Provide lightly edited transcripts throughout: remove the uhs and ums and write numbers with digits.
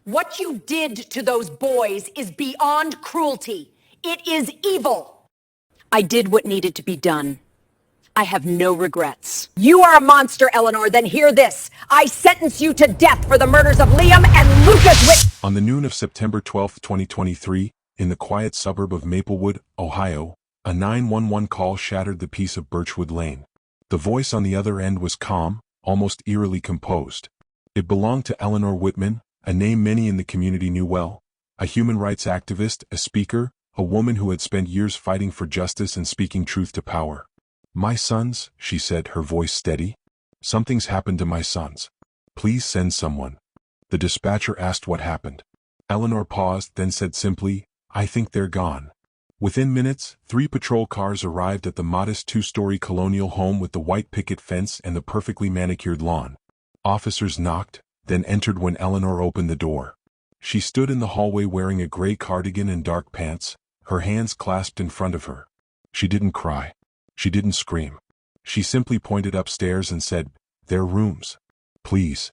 What you did to those boys is beyond cruelty. It is evil. I did what needed to be done. I have no regrets. You are a monster, Eleanor. Then hear this. I sentence you to death for the murders of Liam and Lucas Whit. On the noon of September 12, 2023, in the quiet suburb of Maplewood, Ohio, a 911 call shattered the peace of Birchwood Lane. The voice on the other end was calm, almost eerily composed. It belonged to Eleanor Whitman, a name many in the community knew well, a human rights activist, a speaker, a woman who had spent years fighting for justice and speaking truth to power. "My sons," she said, her voice steady. "Something's happened to my sons. Please send someone." The dispatcher asked what happened. Eleanor paused, then said simply, "I think they're gone." Within minutes, 3 patrol cars arrived at the modest 2-story colonial home with the white picket fence and the perfectly manicured lawn. Officers knocked, then entered when Eleanor opened the door. She stood in the hallway wearing a gray cardigan and dark pants, her hands clasped in front of her. She didn't cry. She didn't scream. She simply pointed upstairs and said, "Their rooms. Please."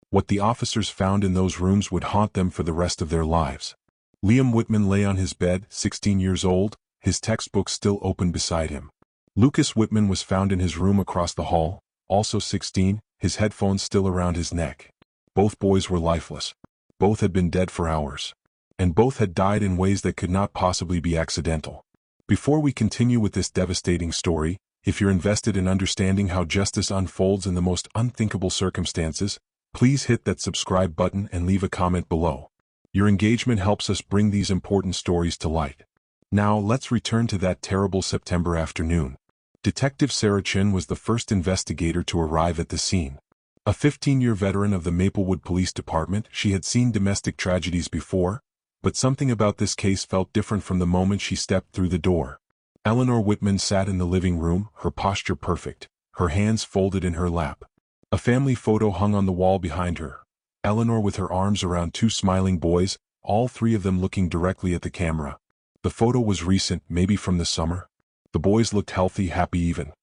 What the officers found in those rooms would haunt them for the rest of their lives. Liam Whitman lay on his bed, 16 years old, his textbook still open beside him. Lucas Whitman was found in his room across the hall, also 16, his headphones still around his neck. Both boys were lifeless. Both had been dead for hours. And both had died in ways that could not possibly be accidental. Before we continue with this devastating story, if you're invested in understanding how justice unfolds in the most unthinkable circumstances, please hit that subscribe button and leave a comment below. Your engagement helps us bring these important stories to light. Now, let's return to that terrible September afternoon. Detective Sarah Chin was the first investigator to arrive at the scene. A 15-year veteran of the Maplewood Police Department, she had seen domestic tragedies before, but something about this case felt different from the moment she stepped through the door. Eleanor Whitman sat in the living room, her posture perfect, her hands folded in her lap. A family photo hung on the wall behind her. Eleanor with her arms around 2 smiling boys, all 3 of them looking directly at the camera. The photo was recent, maybe from the summer. The boys looked healthy, happy even.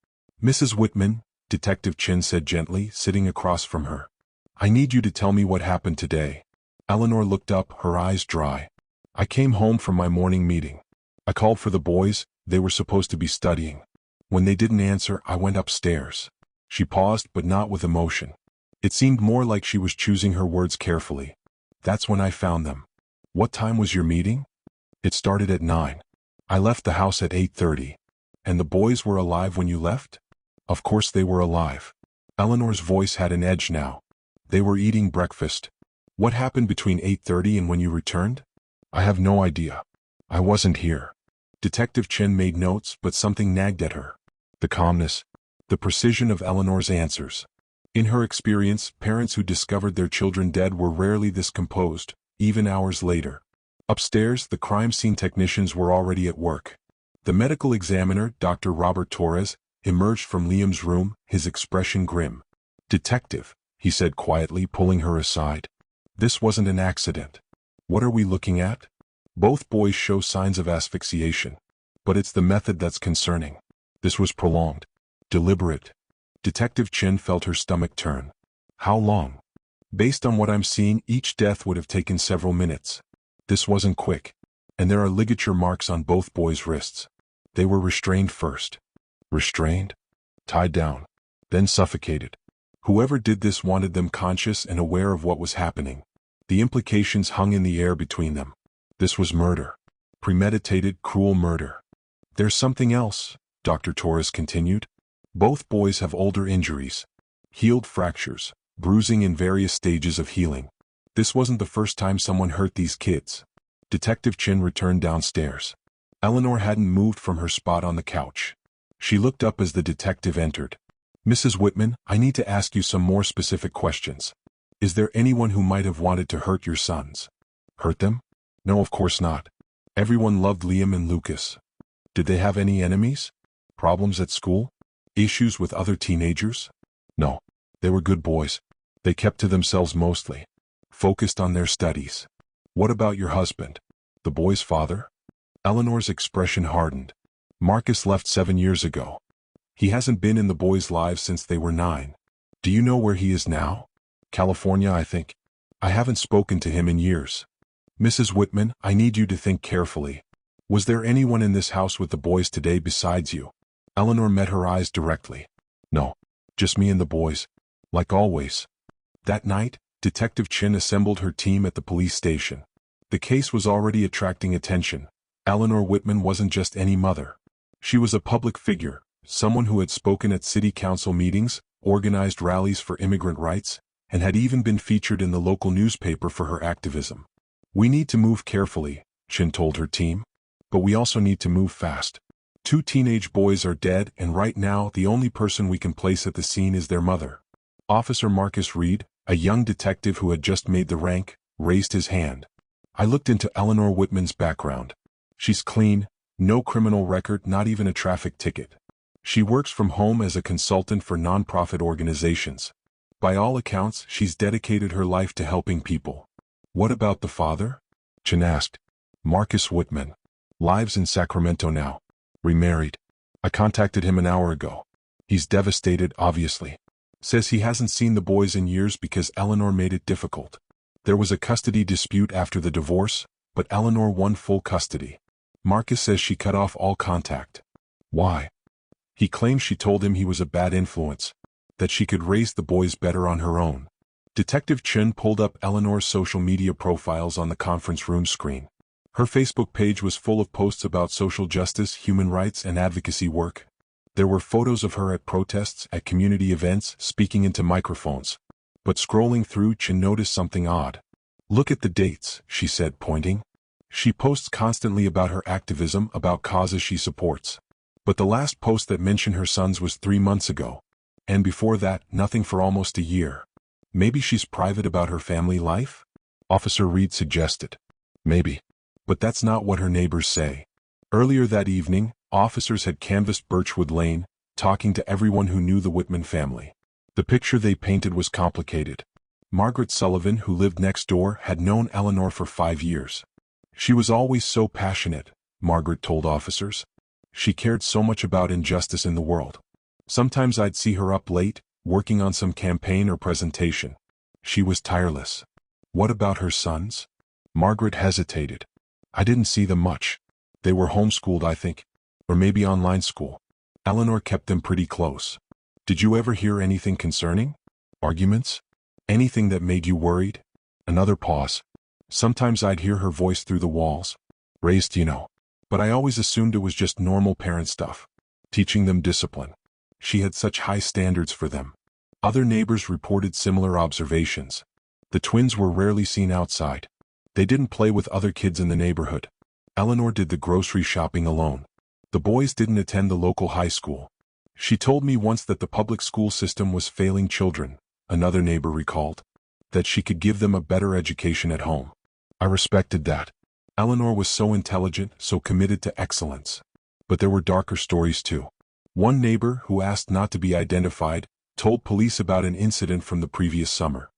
"Mrs. Whitman," Detective Chin said gently, sitting across from her. "I need you to tell me what happened today." Eleanor looked up, her eyes dry. "I came home from my morning meeting. I called for the boys, they were supposed to be studying. When they didn't answer, I went upstairs." She paused, but not with emotion. It seemed more like she was choosing her words carefully. "That's when I found them." "What time was your meeting?" "It started at 9. I left the house at 8:30. "And the boys were alive when you left?" "Of course they were alive." Eleanor's voice had an edge now. "They were eating breakfast." "What happened between 8:30 and when you returned?" "I have no idea. I wasn't here." Detective Chin made notes, but something nagged at her. The calmness, the precision of Eleanor's answers. In her experience, parents who discovered their children dead were rarely this composed, even hours later. Upstairs, the crime scene technicians were already at work. The medical examiner, Dr. Robert Torres, emerged from Liam's room, his expression grim. "Detective," he said quietly, pulling her aside. "This wasn't an accident." "What are we looking at?" "Both boys show signs of asphyxiation. But it's the method that's concerning. This was prolonged. Deliberate." Detective Chin felt her stomach turn. "How long?" "Based on what I'm seeing, each death would have taken several minutes. This wasn't quick. And there are ligature marks on both boys' wrists. They were restrained first." "Restrained?" "Tied down. Then suffocated. Whoever did this wanted them conscious and aware of what was happening. The implications hung in the air between them. This was murder. Premeditated, cruel murder." "There's something else," Dr. Torres continued. "Both boys have older injuries. Healed fractures, bruising in various stages of healing. This wasn't the first time someone hurt these kids." Detective Chin returned downstairs. Eleanor hadn't moved from her spot on the couch. She looked up as the detective entered. "Mrs. Whitman, I need to ask you some more specific questions. Is there anyone who might have wanted to hurt your sons?" "Hurt them? No, of course not. Everyone loved Liam and Lucas." "Did they have any enemies? Problems at school? Issues with other teenagers?" "No. They were good boys. They kept to themselves mostly. Focused on their studies." "What about your husband? The boy's father?" Eleanor's expression hardened. "Marcus left 7 years ago. He hasn't been in the boys' lives since they were 9. "Do you know where he is now?" "California, I think." I haven't spoken to him in years. Mrs. Whitman, I need you to think carefully. Was there anyone in this house with the boys today besides you? Eleanor met her eyes directly. No. Just me and the boys. Like always. That night, Detective Chin assembled her team at the police station. The case was already attracting attention. Eleanor Whitman wasn't just any mother. She was a public figure, someone who had spoken at city council meetings, organized rallies for immigrant rights, and had even been featured in the local newspaper for her activism. We need to move carefully, Chin told her team. But we also need to move fast. 2 teenage boys are dead, and right now the only person we can place at the scene is their mother. Officer Marcus Reed, a young detective who had just made the rank, raised his hand. I looked into Eleanor Whitman's background. She's clean, no criminal record, not even a traffic ticket. She works from home as a consultant for nonprofit organizations. By all accounts, she's dedicated her life to helping people. What about the father? Chin asked. Marcus Whitman. Lives in Sacramento now. Remarried. I contacted him an hour ago. He's devastated, obviously. Says he hasn't seen the boys in years because Eleanor made it difficult. There was a custody dispute after the divorce, but Eleanor won full custody. Marcus says she cut off all contact. Why? He claims she told him he was a bad influence, that she could raise the boys better on her own. Detective Chin pulled up Eleanor's social media profiles on the conference room screen. Her Facebook page was full of posts about social justice, human rights, and advocacy work. There were photos of her at protests, at community events, speaking into microphones. But scrolling through, Chin noticed something odd. Look at the dates, she said, pointing. She posts constantly about her activism, about causes she supports. But the last post that mentioned her sons was 3 months ago. And before that, nothing for almost a year. Maybe she's private about her family life? Officer Reed suggested. Maybe. But that's not what her neighbors say. Earlier that evening, officers had canvassed Birchwood Lane, talking to everyone who knew the Whitman family. The picture they painted was complicated. Margaret Sullivan, who lived next door, had known Eleanor for 5 years. She was always so passionate, Margaret told officers. She cared so much about injustice in the world. Sometimes I'd see her up late, working on some campaign or presentation. She was tireless. What about her sons? Margaret hesitated. I didn't see them much. They were homeschooled, I think. Or maybe online school. Eleanor kept them pretty close. Did you ever hear anything concerning? Arguments? Anything that made you worried? Another pause. Sometimes I'd hear her voice through the walls. Raised, you know. But I always assumed it was just normal parent stuff. Teaching them discipline. She had such high standards for them. Other neighbors reported similar observations. The twins were rarely seen outside. They didn't play with other kids in the neighborhood. Eleanor did the grocery shopping alone. The boys didn't attend the local high school. She told me once that the public school system was failing children, another neighbor recalled. That she could give them a better education at home. I respected that. Eleanor was so intelligent, so committed to excellence. But there were darker stories too. One neighbor, who asked not to be identified, told police about an incident from the previous summer.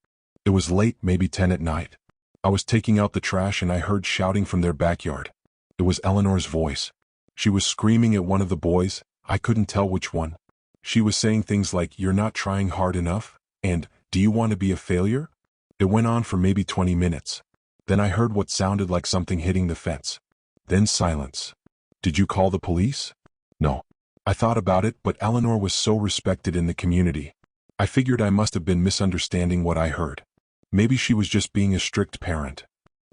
It was late, maybe 10 at night. I was taking out the trash and I heard shouting from their backyard. It was Eleanor's voice. She was screaming at one of the boys, I couldn't tell which one. She was saying things like, "You're not trying hard enough," and, "Do you want to be a failure?" It went on for maybe 20 minutes. Then I heard what sounded like something hitting the fence. Then silence. Did you call the police? No. I thought about it, but Eleanor was so respected in the community. I figured I must have been misunderstanding what I heard. Maybe she was just being a strict parent.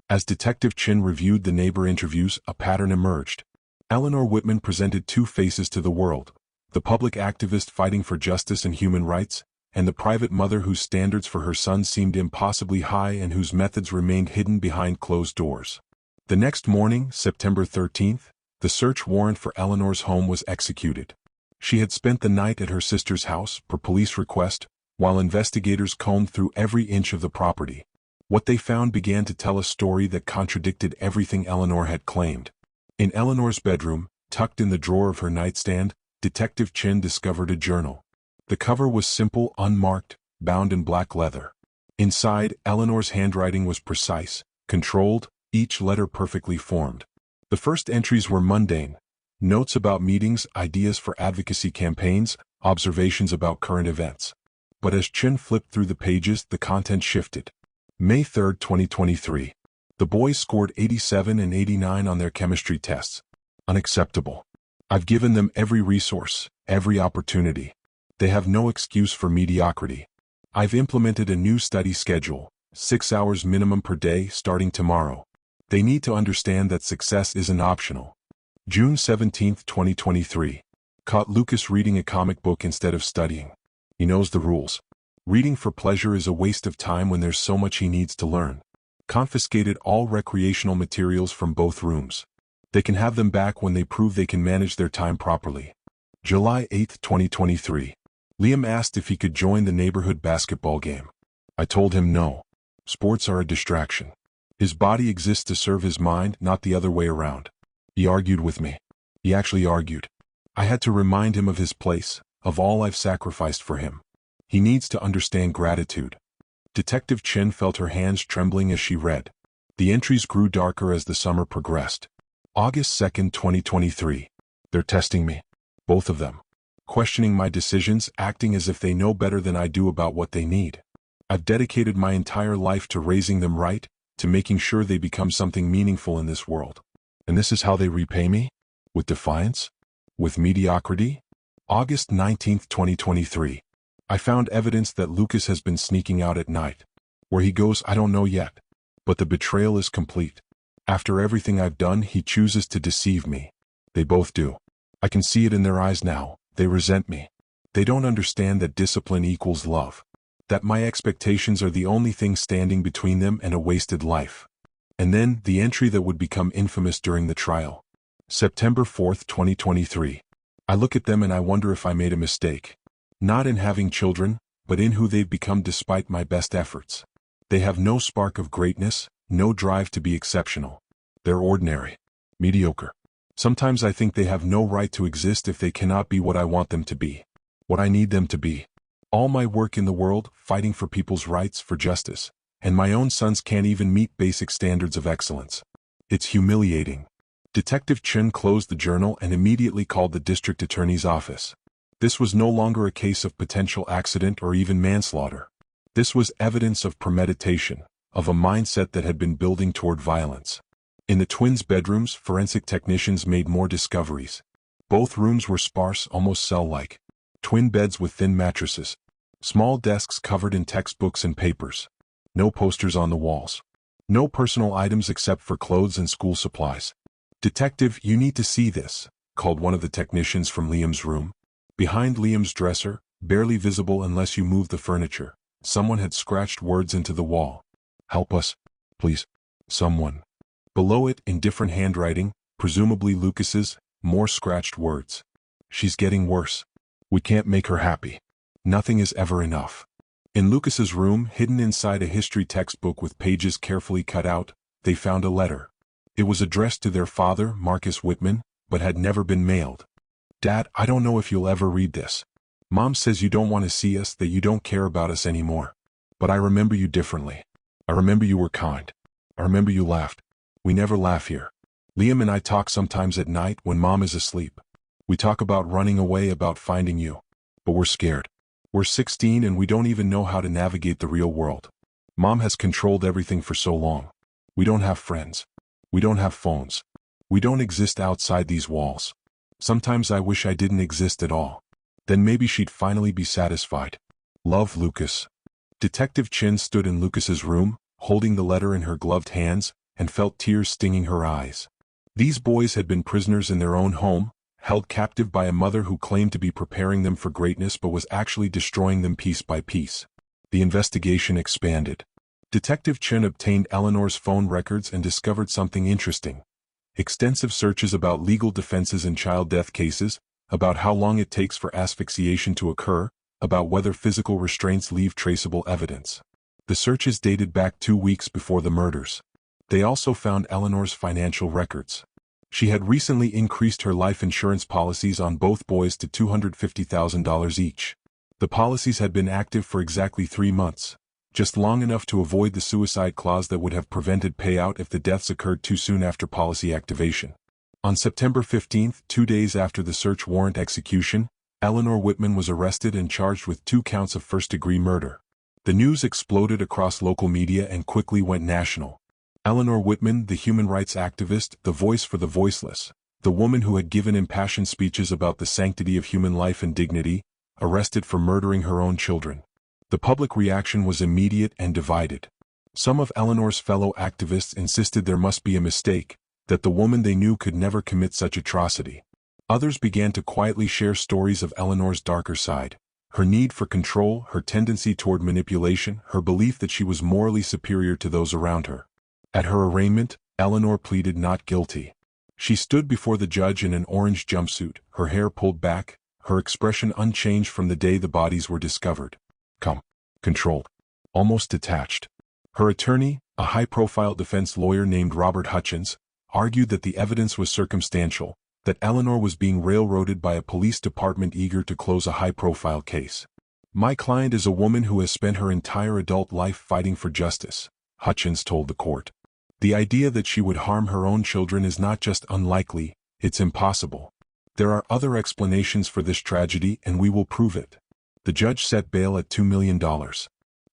As Detective Chin reviewed the neighbor interviews, a pattern emerged. Eleanor Whitman presented 2 faces to the world. The public activist fighting for justice and human rights, and the private mother whose standards for her son seemed impossibly high and whose methods remained hidden behind closed doors. The next morning, September 13th, the search warrant for Eleanor's home was executed. She had spent the night at her sister's house, per police request, while investigators combed through every inch of the property. What they found began to tell a story that contradicted everything Eleanor had claimed. In Eleanor's bedroom, tucked in the drawer of her nightstand, Detective Chin discovered a journal. The cover was simple, unmarked, bound in black leather. Inside, Eleanor's handwriting was precise, controlled, each letter perfectly formed. The first entries were mundane. Notes about meetings, ideas for advocacy campaigns, observations about current events. But as Chin flipped through the pages, the content shifted. May 3, 2023. The boys scored 87 and 89 on their chemistry tests. Unacceptable. I've given them every resource, every opportunity. They have no excuse for mediocrity. I've implemented a new study schedule, 6 hours minimum per day starting tomorrow. They need to understand that success isn't optional. June 17, 2023. Caught Lucas reading a comic book instead of studying. He knows the rules. Reading for pleasure is a waste of time when there's so much he needs to learn. Confiscated all recreational materials from both rooms. They can have them back when they prove they can manage their time properly. July 8, 2023. Liam asked if he could join the neighborhood basketball game. I told him no. Sports are a distraction. His body exists to serve his mind, not the other way around. He argued with me. He actually argued. I had to remind him of his place, of all I've sacrificed for him. He needs to understand gratitude. Detective Chen felt her hands trembling as she read. The entries grew darker as the summer progressed. August 2, 2023. They're testing me. Both of them. Questioning my decisions, acting as if they know better than I do about what they need. I've dedicated my entire life to raising them right, to making sure they become something meaningful in this world. And this is how they repay me? With defiance? With mediocrity? August 19, 2023. I found evidence that Lucas has been sneaking out at night. Where he goes, I don't know yet. But the betrayal is complete. After everything I've done, he chooses to deceive me. They both do. I can see it in their eyes now. They resent me. They don't understand that discipline equals love. That my expectations are the only thing standing between them and a wasted life. And then, the entry that would become infamous during the trial. September 4, 2023. I look at them and I wonder if I made a mistake. Not in having children, but in who they've become despite my best efforts. They have no spark of greatness, no drive to be exceptional. They're ordinary. Mediocre. Sometimes I think they have no right to exist if they cannot be what I want them to be. What I need them to be. All my work in the world, fighting for people's rights, for justice. And my own sons can't even meet basic standards of excellence. It's humiliating. Detective Chen closed the journal and immediately called the district attorney's office. This was no longer a case of potential accident or even manslaughter. This was evidence of premeditation, of a mindset that had been building toward violence. In the twins' bedrooms, forensic technicians made more discoveries. Both rooms were sparse, almost cell-like. Twin beds with thin mattresses. Small desks covered in textbooks and papers. No posters on the walls. No personal items except for clothes and school supplies. "Detective, you need to see this," called one of the technicians from Liam's room. Behind Liam's dresser, barely visible unless you move the furniture, someone had scratched words into the wall. "Help us, please. Someone." Below it, in different handwriting, presumably Lucas's, more scratched words. "She's getting worse. We can't make her happy. Nothing is ever enough." In Lucas's room, hidden inside a history textbook with pages carefully cut out, they found a letter. It was addressed to their father, Marcus Whitman, but had never been mailed. "Dad, I don't know if you'll ever read this. Mom says you don't want to see us, that you don't care about us anymore. But I remember you differently. I remember you were kind. I remember you laughed. We never laugh here. Liam and I talk sometimes at night when Mom is asleep. We talk about running away, about finding you. But we're scared. We're 16 and we don't even know how to navigate the real world. Mom has controlled everything for so long. We don't have friends. We don't have phones. We don't exist outside these walls. Sometimes I wish I didn't exist at all. Then maybe she'd finally be satisfied. Love, Lucas." Detective Chen stood in Lucas's room, holding the letter in her gloved hands, and felt tears stinging her eyes. These boys had been prisoners in their own home, held captive by a mother who claimed to be preparing them for greatness but was actually destroying them piece by piece. The investigation expanded. Detective Chen obtained Eleanor's phone records and discovered something interesting. Extensive searches about legal defenses in child death cases, about how long it takes for asphyxiation to occur, about whether physical restraints leave traceable evidence. The searches dated back 2 weeks before the murders. They also found Eleanor's financial records. She had recently increased her life insurance policies on both boys to $250,000 each. The policies had been active for exactly 3 months. Just long enough to avoid the suicide clause that would have prevented payout if the deaths occurred too soon after policy activation. On September 15, 2 days after the search warrant execution, Eleanor Whitman was arrested and charged with 2 counts of first-degree murder. The news exploded across local media and quickly went national. Eleanor Whitman, the human rights activist, the voice for the voiceless, the woman who had given impassioned speeches about the sanctity of human life and dignity, arrested for murdering her own children. The public reaction was immediate and divided. Some of Eleanor's fellow activists insisted there must be a mistake, that the woman they knew could never commit such atrocity. Others began to quietly share stories of Eleanor's darker side, her need for control, her tendency toward manipulation, her belief that she was morally superior to those around her. At her arraignment, Eleanor pleaded not guilty. She stood before the judge in an orange jumpsuit, her hair pulled back, her expression unchanged from the day the bodies were discovered. Calm, controlled, almost detached. Her attorney, a high-profile defense lawyer named Robert Hutchins, argued that the evidence was circumstantial, that Eleanor was being railroaded by a police department eager to close a high-profile case. My client is a woman who has spent her entire adult life fighting for justice, Hutchins told the court. The idea that she would harm her own children is not just unlikely, it's impossible. There are other explanations for this tragedy and we will prove it. The judge set bail at $2 million.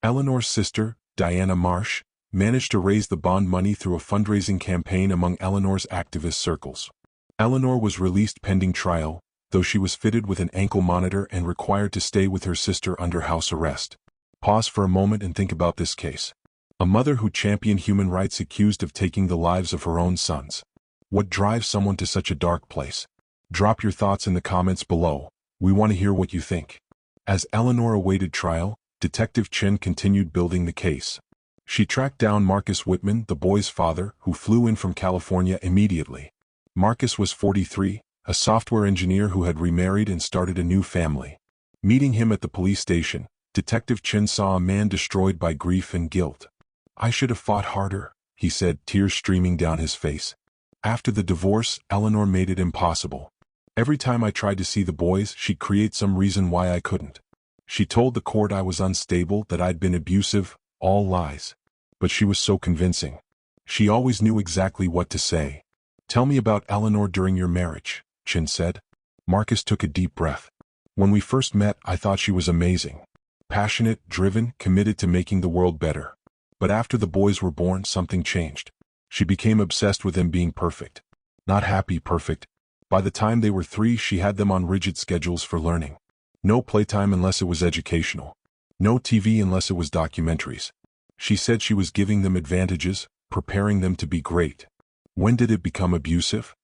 Eleanor's sister, Diana Marsh, managed to raise the bond money through a fundraising campaign among Eleanor's activist circles. Eleanor was released pending trial, though she was fitted with an ankle monitor and required to stay with her sister under house arrest. Pause for a moment and think about this case. A mother who championed human rights accused of taking the lives of her own sons. What drives someone to such a dark place? Drop your thoughts in the comments below. We want to hear what you think. As Eleanor awaited trial, Detective Chen continued building the case. She tracked down Marcus Whitman, the boy's father, who flew in from California immediately. Marcus was 43, a software engineer who had remarried and started a new family. Meeting him at the police station, Detective Chen saw a man destroyed by grief and guilt. I should have fought harder, he said, tears streaming down his face. After the divorce, Eleanor made it impossible. Every time I tried to see the boys, she'd create some reason why I couldn't. She told the court I was unstable, that I'd been abusive, all lies. But she was so convincing. She always knew exactly what to say. Tell me about Eleanor during your marriage, Chen said. Marcus took a deep breath. When we first met, I thought she was amazing. Passionate, driven, committed to making the world better. But after the boys were born, something changed. She became obsessed with them being perfect. Not happy perfect. By the time they were 3, she had them on rigid schedules for learning. No playtime unless it was educational. No TV unless it was documentaries. She said she was giving them advantages, preparing them to be great. When did it become abusive?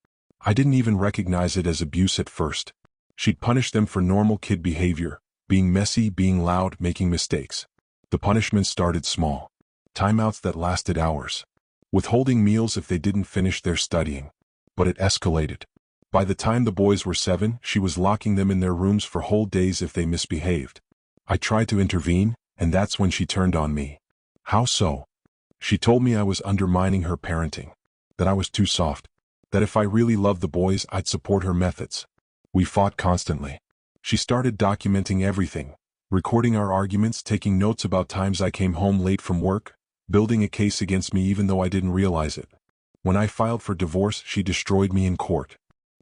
I didn't even recognize it as abuse at first. She'd punish them for normal kid behavior, being messy, being loud, making mistakes. The punishments started small. Timeouts that lasted hours. Withholding meals if they didn't finish their studying. But it escalated. By the time the boys were 7, she was locking them in their rooms for whole days if they misbehaved. I tried to intervene, and that's when she turned on me. How so? She told me I was undermining her parenting. That I was too soft. That if I really loved the boys, I'd support her methods. We fought constantly. She started documenting everything, recording our arguments, taking notes about times I came home late from work, building a case against me even though I didn't realize it. When I filed for divorce, she destroyed me in court.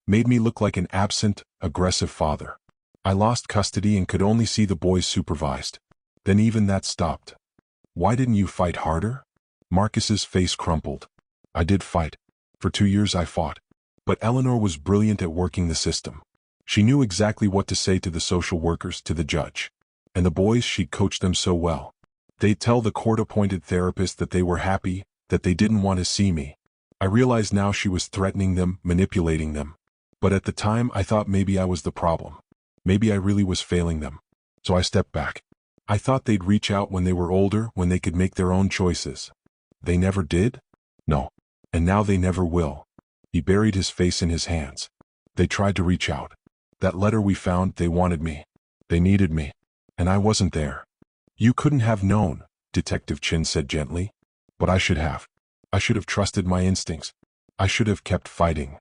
Made me look like an absent, aggressive father. I lost custody and could only see the boys supervised. Then even that stopped. Why didn't you fight harder? Marcus's face crumpled. I did fight. For 2 years I fought. But Eleanor was brilliant at working the system. She knew exactly what to say to the social workers, to the judge. And the boys, she'd coached them so well. They'd tell the court-appointed therapist that they were happy, that they didn't want to see me. I realized now she was threatening them, manipulating them. But at the time I thought maybe I was the problem. Maybe I really was failing them. So I stepped back. I thought they'd reach out when they were older, when they could make their own choices. They never did? No. And now they never will. He buried his face in his hands. They tried to reach out. That letter we found, they wanted me. They needed me. And I wasn't there. You couldn't have known, Detective Chen said gently. But I should have. I should have trusted my instincts. I should have kept fighting.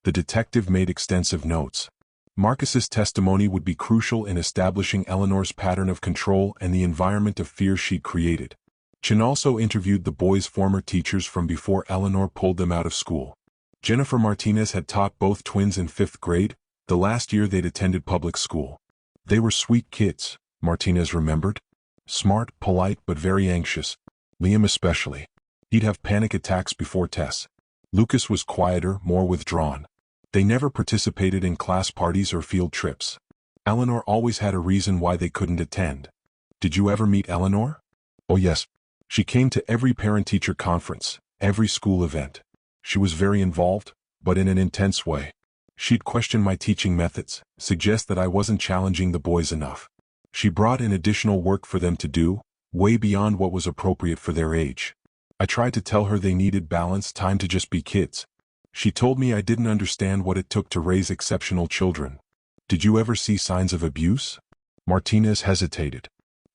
The detective made extensive notes. Marcus's testimony would be crucial in establishing Eleanor's pattern of control and the environment of fear she'd created. Chen also interviewed the boys' former teachers from before Eleanor pulled them out of school. Jennifer Martinez had taught both twins in 5th grade, the last year they'd attended public school. They were sweet kids, Martinez remembered. Smart, polite, but very anxious. Liam especially. He'd have panic attacks before tests. Lucas was quieter, more withdrawn. They never participated in class parties or field trips. Eleanor always had a reason why they couldn't attend. Did you ever meet Eleanor? Oh yes. She came to every parent-teacher conference, every school event. She was very involved, but in an intense way. She'd question my teaching methods, suggest that I wasn't challenging the boys enough. She brought in additional work for them to do, way beyond what was appropriate for their age. I tried to tell her they needed balance, time to just be kids. She told me I didn't understand what it took to raise exceptional children. Did you ever see signs of abuse? Martinez hesitated.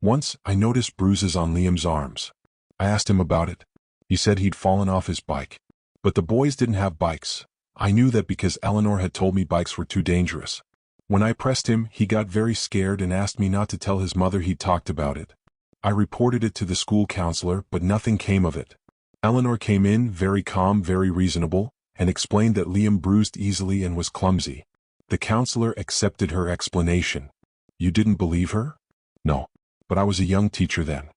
Once, I noticed bruises on Liam's arms. I asked him about it. He said he'd fallen off his bike. But the boys didn't have bikes. I knew that because Eleanor had told me bikes were too dangerous. When I pressed him, he got very scared and asked me not to tell his mother he'd talked about it. I reported it to the school counselor, but nothing came of it. Eleanor came in, very calm, very reasonable, and explained that Liam bruised easily and was clumsy. The counselor accepted her explanation. You didn't believe her? No. But I was a young teacher then.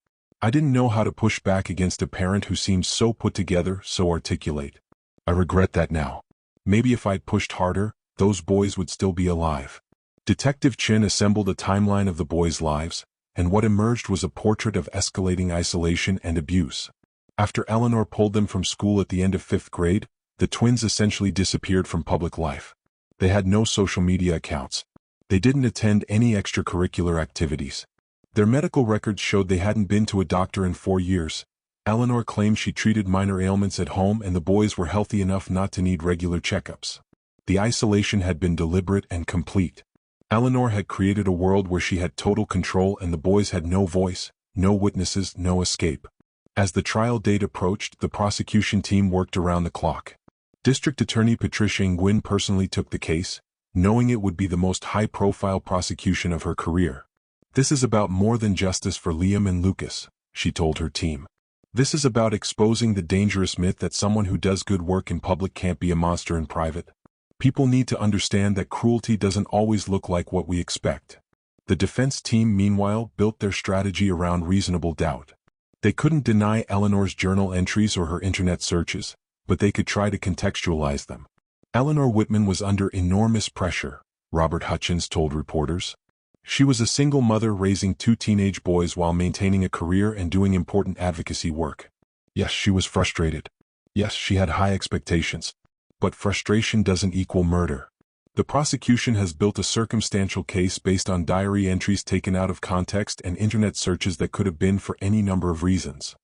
I didn't know how to push back against a parent who seemed so put together, so articulate. I regret that now. Maybe if I'd pushed harder, those boys would still be alive. Detective Chin assembled a timeline of the boys' lives, and what emerged was a portrait of escalating isolation and abuse. After Eleanor pulled them from school at the end of 5th grade, the twins essentially disappeared from public life. They had no social media accounts. They didn't attend any extracurricular activities. Their medical records showed they hadn't been to a doctor in 4 years. Eleanor claimed she treated minor ailments at home and the boys were healthy enough not to need regular checkups. The isolation had been deliberate and complete. Eleanor had created a world where she had total control and the boys had no voice, no witnesses, no escape. As the trial date approached, the prosecution team worked around the clock. District Attorney Patricia Nguyen personally took the case, knowing it would be the most high-profile prosecution of her career. This is about more than justice for Liam and Lucas, she told her team. This is about exposing the dangerous myth that someone who does good work in public can't be a monster in private. People need to understand that cruelty doesn't always look like what we expect. The defense team, meanwhile, built their strategy around reasonable doubt. They couldn't deny Eleanor's journal entries or her internet searches, but they could try to contextualize them. Eleanor Whitman was under enormous pressure, Robert Hutchins told reporters. She was a single mother raising 2 teenage boys while maintaining a career and doing important advocacy work. Yes, she was frustrated. Yes, she had high expectations. But frustration doesn't equal murder. The prosecution has built a circumstantial case based on diary entries taken out of context and internet searches that could have been for any number of reasons.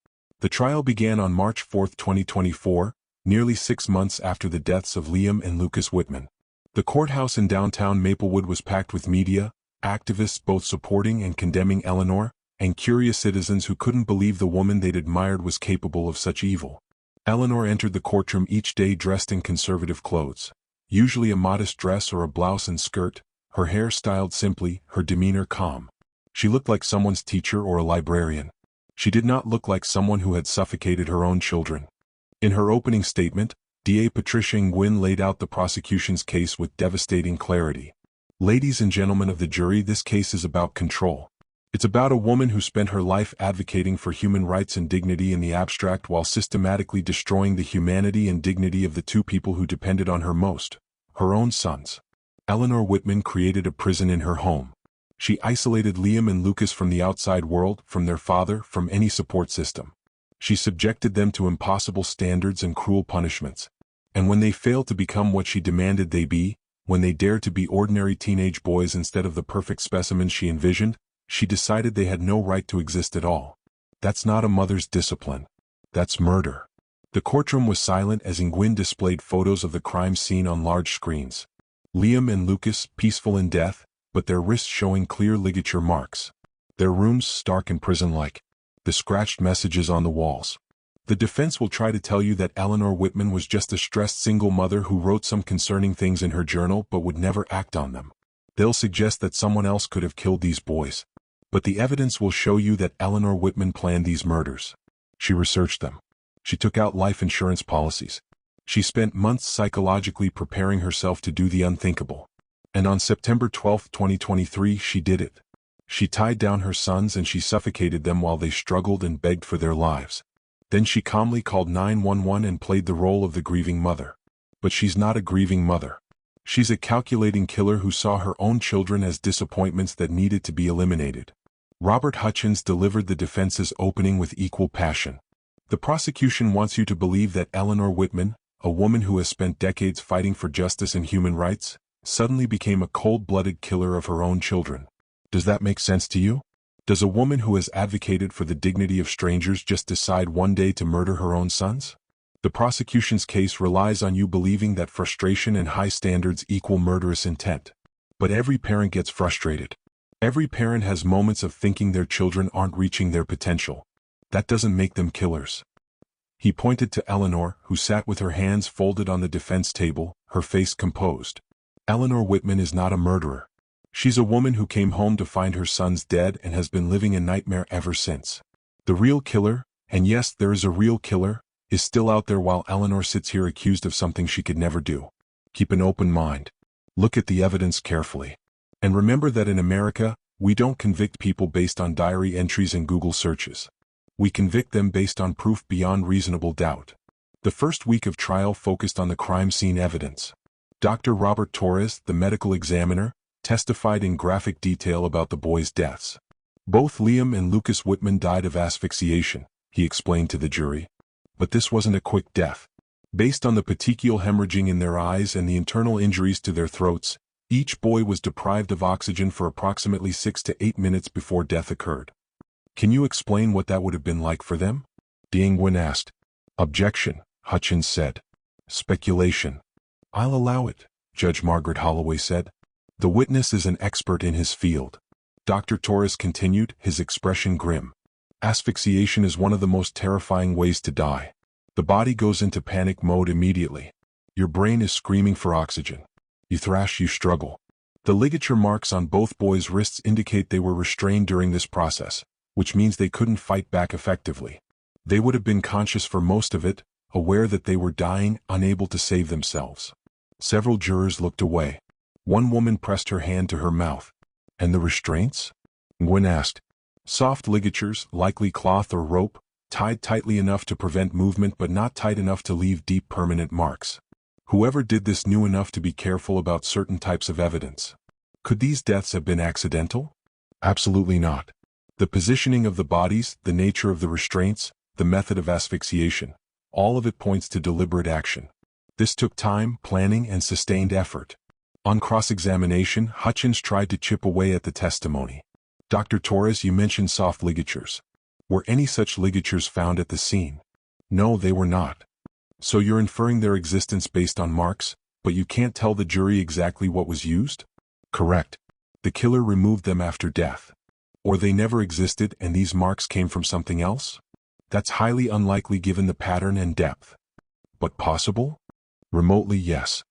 The trial began on March 4, 2024, nearly 6 months after the deaths of Liam and Lucas Whitman. The courthouse in downtown Maplewood was packed with media, activists both supporting and condemning Eleanor, and curious citizens who couldn't believe the woman they'd admired was capable of such evil. Eleanor entered the courtroom each day dressed in conservative clothes, usually a modest dress or a blouse and skirt, her hair styled simply, her demeanor calm. She looked like someone's teacher or a librarian. She did not look like someone who had suffocated her own children. In her opening statement, DA Patricia Nguyen laid out the prosecution's case with devastating clarity. Ladies and gentlemen of the jury, this case is about control. It's about a woman who spent her life advocating for human rights and dignity in the abstract while systematically destroying the humanity and dignity of the 2 people who depended on her most, her own sons. Eleanor Whitman created a prison in her home. She isolated Liam and Lucas from the outside world, from their father, from any support system. She subjected them to impossible standards and cruel punishments. And when they failed to become what she demanded they be, when they dared to be ordinary teenage boys instead of the perfect specimens she envisioned, she decided they had no right to exist at all. That's not a mother's discipline. That's murder. The courtroom was silent as Nguyen displayed photos of the crime scene on large screens. Liam and Lucas, peaceful in death, but their wrists showing clear ligature marks. Their rooms stark and prison-like. The scratched messages on the walls. The defense will try to tell you that Eleanor Whitman was just a stressed single mother who wrote some concerning things in her journal but would never act on them. They'll suggest that someone else could have killed these boys. But the evidence will show you that Eleanor Whitman planned these murders. She researched them. She took out life insurance policies. She spent months psychologically preparing herself to do the unthinkable. And on September 12, 2023, she did it. She tied down her sons and she suffocated them while they struggled and begged for their lives. Then she calmly called 911 and played the role of the grieving mother. But she's not a grieving mother. She's a calculating killer who saw her own children as disappointments that needed to be eliminated. Robert Hutchins delivered the defense's opening with equal passion. The prosecution wants you to believe that Eleanor Whitman, a woman who has spent decades fighting for justice and human rights, suddenly became a cold-blooded killer of her own children. Does that make sense to you? Does a woman who has advocated for the dignity of strangers just decide one day to murder her own sons? The prosecution's case relies on you believing that frustration and high standards equal murderous intent. But every parent gets frustrated. Every parent has moments of thinking their children aren't reaching their potential. That doesn't make them killers. He pointed to Eleanor, who sat with her hands folded on the defense table, her face composed. Eleanor Whitman is not a murderer. She's a woman who came home to find her sons dead and has been living a nightmare ever since. The real killer, and yes, there is a real killer, is still out there while Eleanor sits here accused of something she could never do. Keep an open mind. Look at the evidence carefully. And remember that in America, we don't convict people based on diary entries and Google searches. We convict them based on proof beyond reasonable doubt. The first week of trial focused on the crime scene evidence. Dr. Robert Torres, the medical examiner, testified in graphic detail about the boys' deaths. Both Liam and Lucas Whitman died of asphyxiation, he explained to the jury. But this wasn't a quick death. Based on the petechial hemorrhaging in their eyes and the internal injuries to their throats, each boy was deprived of oxygen for approximately 6 to 8 minutes before death occurred. Can you explain what that would have been like for them? Nguyen asked. Objection, Hutchins said. Speculation. I'll allow it, Judge Margaret Holloway said. The witness is an expert in his field. Dr. Torres continued, his expression grim. Asphyxiation is one of the most terrifying ways to die. The body goes into panic mode immediately. Your brain is screaming for oxygen. You thrash, you struggle. The ligature marks on both boys' wrists indicate they were restrained during this process, which means they couldn't fight back effectively. They would have been conscious for most of it, aware that they were dying, unable to save themselves. Several jurors looked away. One woman pressed her hand to her mouth. And the restraints? Nguyen asked. Soft ligatures, likely cloth or rope, tied tightly enough to prevent movement but not tight enough to leave deep permanent marks. Whoever did this knew enough to be careful about certain types of evidence. Could these deaths have been accidental? Absolutely not. The positioning of the bodies, the nature of the restraints, the method of asphyxiation, all of it points to deliberate action. This took time, planning, and sustained effort. On cross-examination, Hutchins tried to chip away at the testimony. Dr. Torres, you mentioned soft ligatures. Were any such ligatures found at the scene? No, they were not. So you're inferring their existence based on marks, but you can't tell the jury exactly what was used? Correct. The killer removed them after death. Or they never existed and these marks came from something else? That's highly unlikely given the pattern and depth. But possible? Remotely, yes.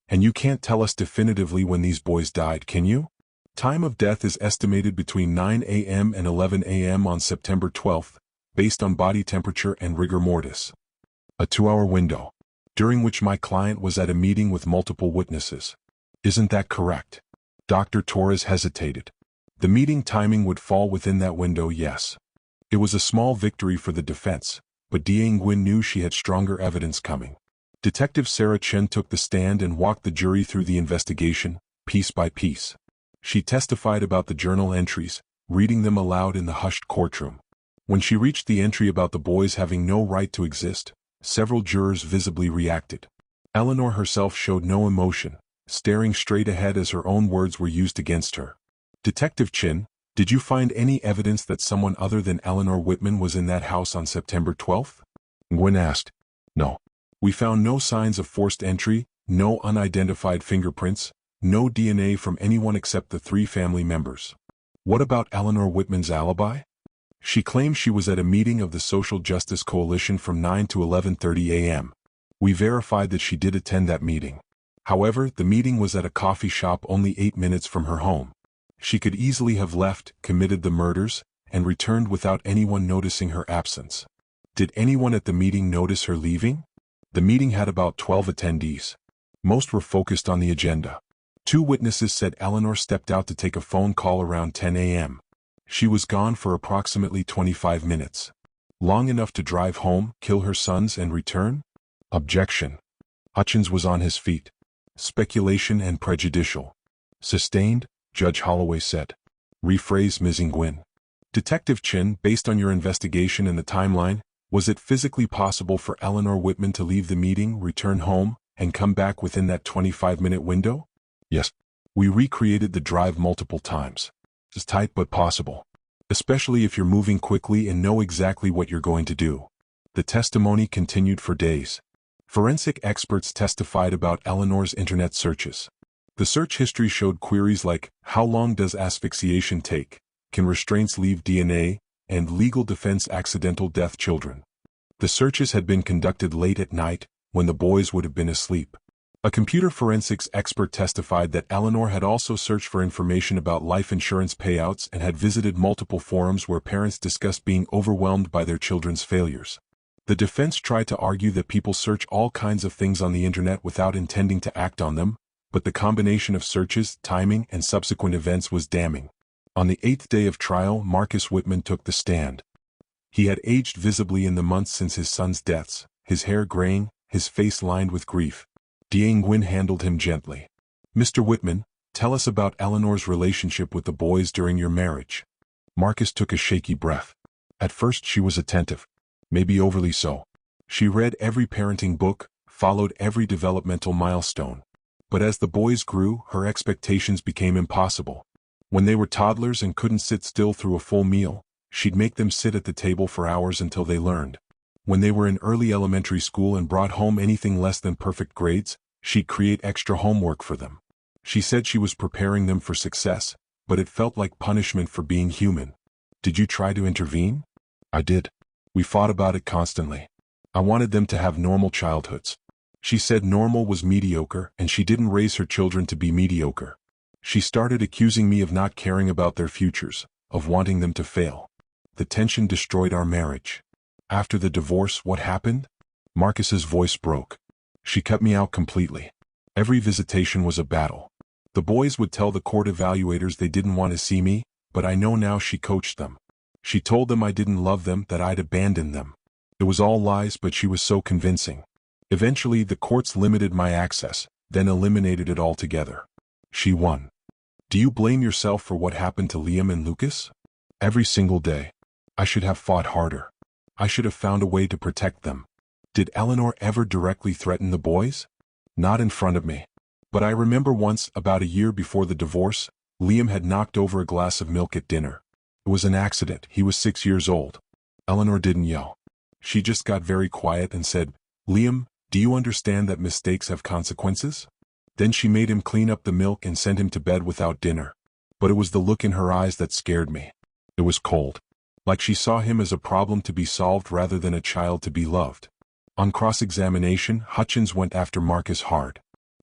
And you can't tell us definitively when these boys died, can you? Time of death is estimated between 9 a.m. and 11 a.m. on September 12th, based on body temperature and rigor mortis. A 2-hour window, during which my client was at a meeting with multiple witnesses. Isn't that correct? Dr. Torres hesitated. The meeting timing would fall within that window, yes. It was a small victory for the defense, but Nguyen knew she had stronger evidence coming. Detective Sarah Chen took the stand and walked the jury through the investigation, piece by piece. She testified about the journal entries, reading them aloud in the hushed courtroom. When she reached the entry about the boys having no right to exist, several jurors visibly reacted. Eleanor herself showed no emotion, staring straight ahead as her own words were used against her. Detective Chen, did you find any evidence that someone other than Eleanor Whitman was in that house on September 12th? Nguyen asked. No. We found no signs of forced entry, no unidentified fingerprints, no DNA from anyone except the 3 family members. What about Eleanor Whitman's alibi? She claimed she was at a meeting of the Social Justice Coalition from 9 to 11:30 a.m. We verified that she did attend that meeting. However, the meeting was at a coffee shop only 8 minutes from her home. She could easily have left, committed the murders, and returned without anyone noticing her absence. Did anyone at the meeting notice her leaving? The meeting had about 12 attendees. Most were focused on the agenda. Two witnesses said Eleanor stepped out to take a phone call around 10 a.m. She was gone for approximately 25 minutes. Long enough to drive home, kill her sons, and return? Objection. Hutchins was on his feet. Speculation and prejudicial. Sustained, Judge Holloway said. Rephrase, Ms. Nguyen. Detective Chin, based on your investigation and the timeline, was it physically possible for Eleanor Whitman to leave the meeting, return home, and come back within that 25-minute window? Yes. We recreated the drive multiple times. It's tight but possible. Especially if you're moving quickly and know exactly what you're going to do. The testimony continued for days. Forensic experts testified about Eleanor's internet searches. The search history showed queries like, how long does asphyxiation take? Can restraints leave DNA? And legal defense accidental death children. The searches had been conducted late at night, when the boys would have been asleep. A computer forensics expert testified that Eleanor had also searched for information about life insurance payouts and had visited multiple forums where parents discussed being overwhelmed by their children's failures. The defense tried to argue that people search all kinds of things on the internet without intending to act on them, but the combination of searches, timing, and subsequent events was damning. On the 8th day of trial, Marcus Whitman took the stand. He had aged visibly in the months since his son's deaths, his hair graying, his face lined with grief. Nguyen handled him gently. Mr. Whitman, tell us about Eleanor's relationship with the boys during your marriage. Marcus took a shaky breath. At first she was attentive. Maybe overly so. She read every parenting book, followed every developmental milestone. But as the boys grew, her expectations became impossible. When they were toddlers and couldn't sit still through a full meal, she'd make them sit at the table for hours until they learned. When they were in early elementary school and brought home anything less than perfect grades, she'd create extra homework for them. She said she was preparing them for success, but it felt like punishment for being human. Did you try to intervene? I did. We fought about it constantly. I wanted them to have normal childhoods. She said normal was mediocre and she didn't raise her children to be mediocre. She started accusing me of not caring about their futures, of wanting them to fail. The tension destroyed our marriage. After the divorce, what happened? Marcus's voice broke. She cut me out completely. Every visitation was a battle. The boys would tell the court evaluators they didn't want to see me, but I know now she coached them. She told them I didn't love them, that I'd abandoned them. It was all lies, but she was so convincing. Eventually, the courts limited my access, then eliminated it altogether. She won. Do you blame yourself for what happened to Liam and Lucas? Every single day. I should have fought harder. I should have found a way to protect them. Did Eleanor ever directly threaten the boys? Not in front of me. But I remember once, about a year before the divorce, Liam had knocked over a glass of milk at dinner. It was an accident. He was 6 years old. Eleanor didn't yell. She just got very quiet and said, Liam, do you understand that mistakes have consequences? Then she made him clean up the milk and sent him to bed without dinner. But it was the look in her eyes that scared me. It was cold. Like she saw him as a problem to be solved rather than a child to be loved. On cross-examination, Hutchins went after Marcus hard.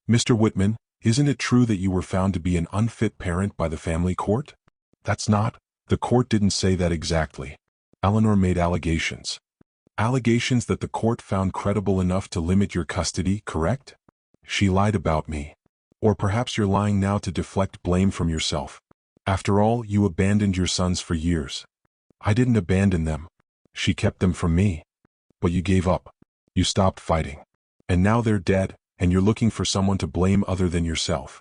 Mr. Whitman, isn't it true that you were found to be an unfit parent by the family court? That's not. The court didn't say that exactly. Eleanor made allegations. Allegations that the court found credible enough to limit your custody, correct? She lied about me. Or perhaps you're lying now to deflect blame from yourself. After all, you abandoned your sons for years. I didn't abandon them. She kept them from me. But you gave up. You stopped fighting. And now they're dead, and you're looking for someone to blame other than yourself.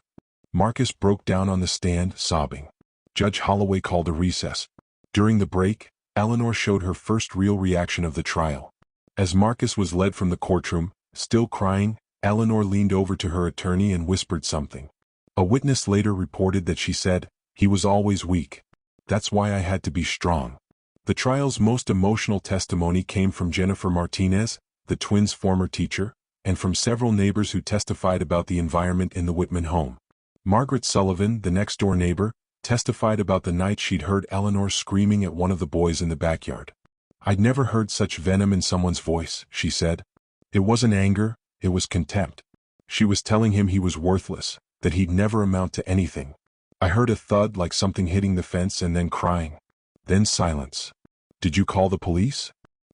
Marcus broke down on the stand, sobbing. Judge Holloway called a recess. During the break, Eleanor showed her first real reaction of the trial. As Marcus was led from the courtroom, still crying, Eleanor leaned over to her attorney and whispered something. A witness later reported that she said, "He was always weak. That's why I had to be strong." The trial's most emotional testimony came from Jennifer Martinez, the twins' former teacher, and from several neighbors who testified about the environment in the Whitman home. Margaret Sullivan, the next-door neighbor, testified about the night she'd heard Eleanor screaming at one of the boys in the backyard. "I'd never heard such venom in someone's voice," she said. "It wasn't anger, it was contempt. She was telling him he was worthless, that he'd never amount to anything. I heard a thud like something hitting the fence and then crying. Then silence." "Did you call the police?"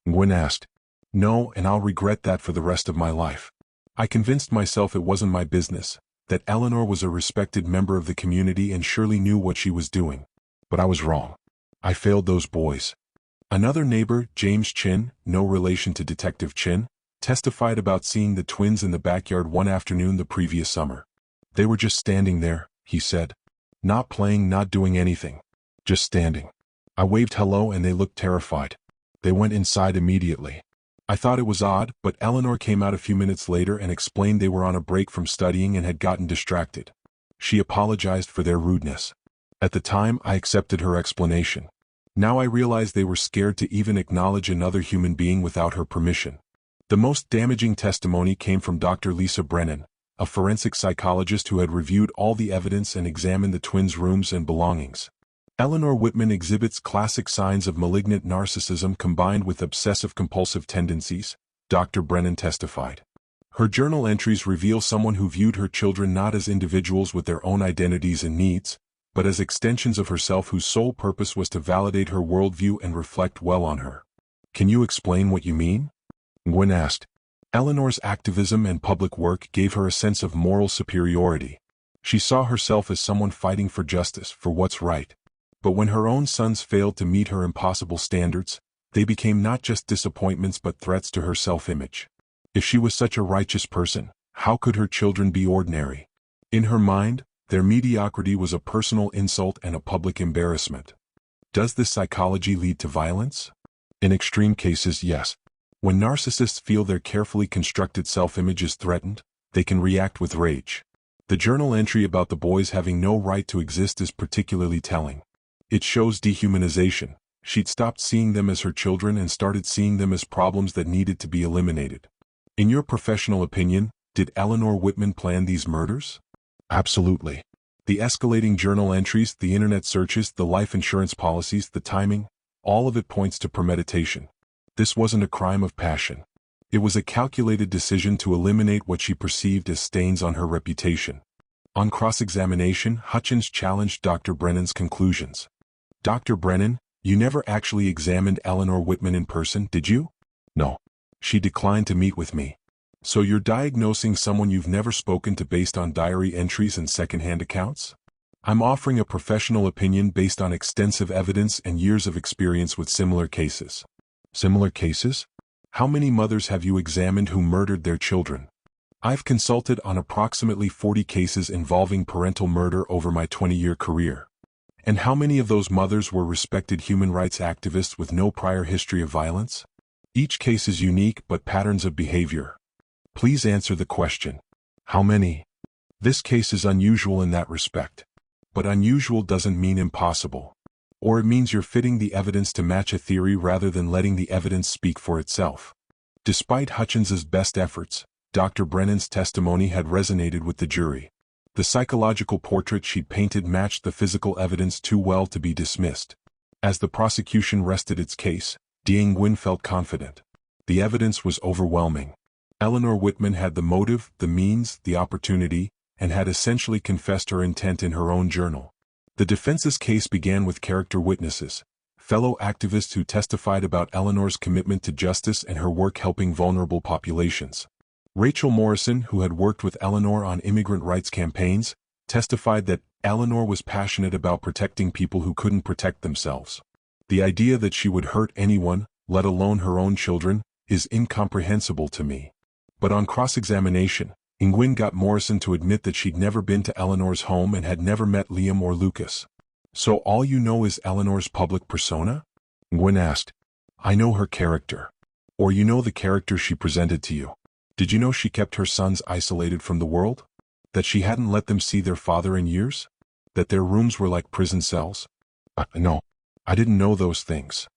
Nguyen asked. "No, and I'll regret that for the rest of my life. I convinced myself it wasn't my business, that Eleanor was a respected member of the community and surely knew what she was doing. But I was wrong. I failed those boys. Another neighbor, James Chin, no relation to Detective Chin, testified about seeing the twins in the backyard one afternoon the previous summer. They were just standing there, he said. Not playing, not doing anything. Just standing. I waved hello and they looked terrified. They went inside immediately. I thought it was odd, but Eleanor came out a few minutes later and explained they were on a break from studying and had gotten distracted. She apologized for their rudeness. At the time, I accepted her explanation. Now I realize they were scared to even acknowledge another human being without her permission. The most damaging testimony came from Dr. Lisa Brennan, a forensic psychologist who had reviewed all the evidence and examined the twins' rooms and belongings. Eleanor Whitman exhibits classic signs of malignant narcissism combined with obsessive-compulsive tendencies, Dr. Brennan testified. Her journal entries reveal someone who viewed her children not as individuals with their own identities and needs, but as extensions of herself whose sole purpose was to validate her worldview and reflect well on her. Can you explain what you mean? Nguyen asked. Eleanor's activism and public work gave her a sense of moral superiority. She saw herself as someone fighting for justice, for what's right. But when her own sons failed to meet her impossible standards, they became not just disappointments but threats to her self-image. If she was such a righteous person, how could her children be ordinary? In her mind, their mediocrity was a personal insult and a public embarrassment. Does this psychology lead to violence? In extreme cases, yes. When narcissists feel their carefully constructed self-image is threatened, they can react with rage. The journal entry about the boys having no right to exist is particularly telling. It shows dehumanization. She'd stopped seeing them as her children and started seeing them as problems that needed to be eliminated. In your professional opinion, did Eleanor Whitman plan these murders? Absolutely. The escalating journal entries, the internet searches, the life insurance policies, the timing, all of it points to premeditation. This wasn't a crime of passion. It was a calculated decision to eliminate what she perceived as stains on her reputation. On cross-examination, Hutchins challenged Dr. Brennan's conclusions. Dr. Brennan, you never actually examined Eleanor Whitman in person, did you? No. She declined to meet with me. So you're diagnosing someone you've never spoken to based on diary entries and second-hand accounts? I'm offering a professional opinion based on extensive evidence and years of experience with similar cases. Similar cases? How many mothers have you examined who murdered their children? I've consulted on approximately 40 cases involving parental murder over my 20-year career. And how many of those mothers were respected human rights activists with no prior history of violence? Each case is unique but patterns of behavior. Please answer the question. How many? This case is unusual in that respect. But unusual doesn't mean impossible. Or it means you're fitting the evidence to match a theory rather than letting the evidence speak for itself. Despite Hutchins's best efforts, Dr. Brennan's testimony had resonated with the jury. The psychological portrait she'd painted matched the physical evidence too well to be dismissed. As the prosecution rested its case, Dean Nguyen felt confident. The evidence was overwhelming. Eleanor Whitman had the motive, the means, the opportunity, and had essentially confessed her intent in her own journal. The defense's case began with character witnesses, fellow activists who testified about Eleanor's commitment to justice and her work helping vulnerable populations. Rachel Morrison, who had worked with Eleanor on immigrant rights campaigns, testified that Eleanor was passionate about protecting people who couldn't protect themselves. The idea that she would hurt anyone, let alone her own children, is incomprehensible to me. But on cross-examination, Nguyen got Morrison to admit that she'd never been to Eleanor's home and had never met Liam or Lucas. So all you know is Eleanor's public persona? Nguyen asked. I know her character. Or you know the character she presented to you. Did you know she kept her sons isolated from the world? That she hadn't let them see their father in years? That their rooms were like prison cells? No, I didn't know those things.